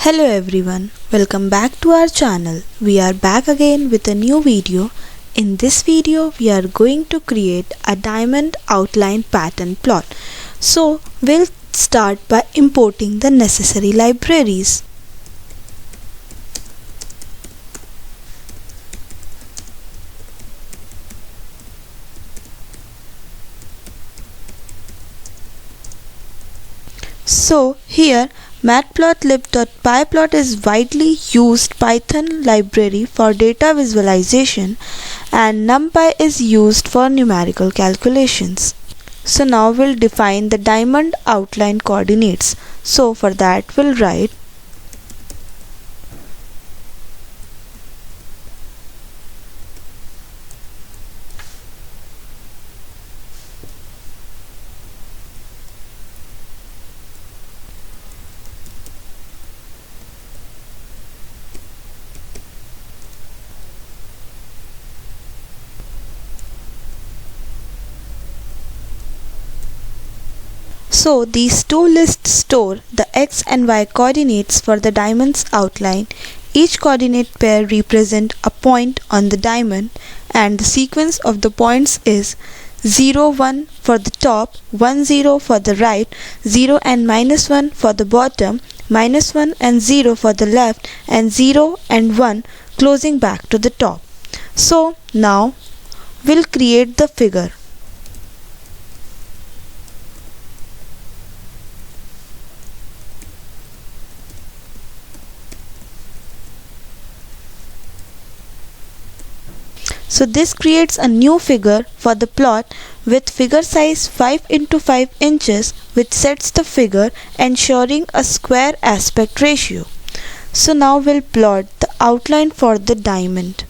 Hello everyone, welcome back to our channel. We are back again with a new video. In this video, we are going to create a diamond outline pattern plot. So, we'll start by importing the necessary libraries. So, here matplotlib.pyplot is widely used Python library for data visualization and NumPy is used for numerical calculations. So now we'll define the diamond outline coordinates. So for that we'll write So these two lists store the x and y coordinates for the diamond's outline. Each coordinate pair represents a point on the diamond and the sequence of the points is 0, 1 for the top, 1, 0 for the right, 0 and -1 for the bottom, -1 and 0 for the left, and 0 and 1 closing back to the top. So now we'll create the figure. So this creates a new figure for the plot with figure size 5 into 5 inches, which sets the figure ensuring a square aspect ratio. So now we'll plot the outline for the diamond.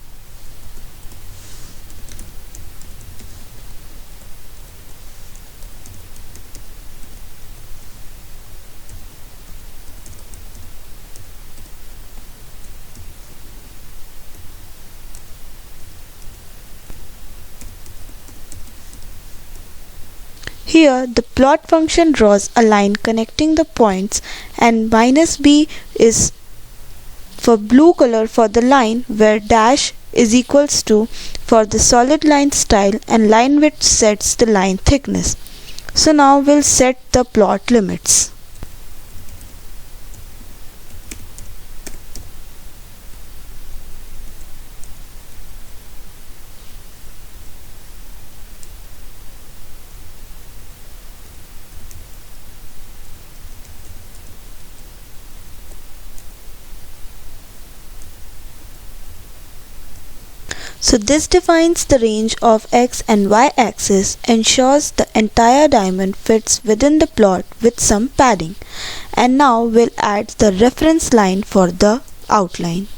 Here the plot function draws a line connecting the points and -b is for blue color for the line, where dash is equals to for the solid line style, and line width sets the line thickness. So now we'll set the plot limits. So this defines the range of x and y axis, ensures the entire diamond fits within the plot with some padding. And now we'll add the reference line for the outline.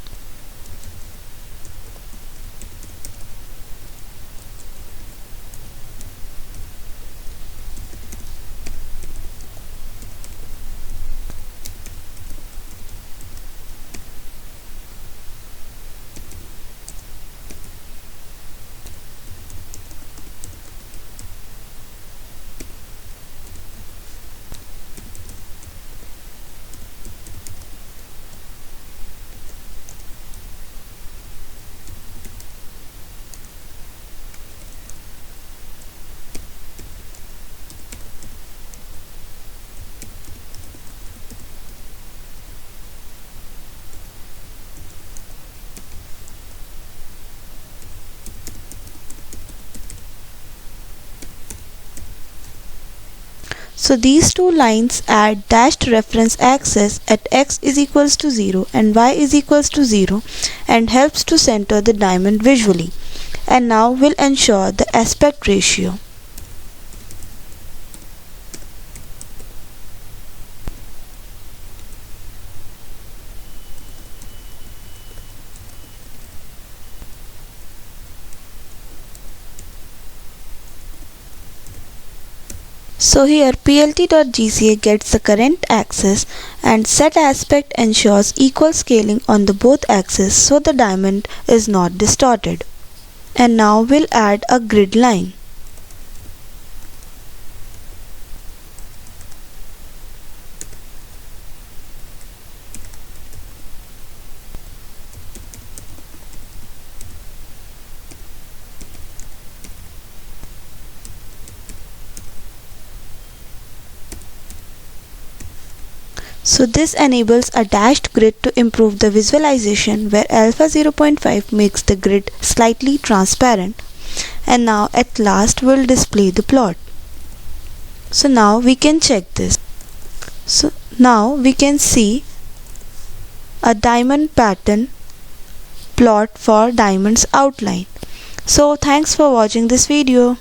So these two lines add dashed reference axis at x is equals to 0 and y is equals to 0 and helps to center the diamond visually. And now we'll ensure the aspect ratio. So here plt.gca gets the current axis and set aspect ensures equal scaling on the both axes so the diamond is not distorted. And now we'll add a grid line. So this enables a dashed grid to improve the visualization, where alpha 0.5 makes the grid slightly transparent. And now at last we'll display the plot. So now we can check this. So now we can see a diamond pattern plot for diamond's outline. So thanks for watching this video.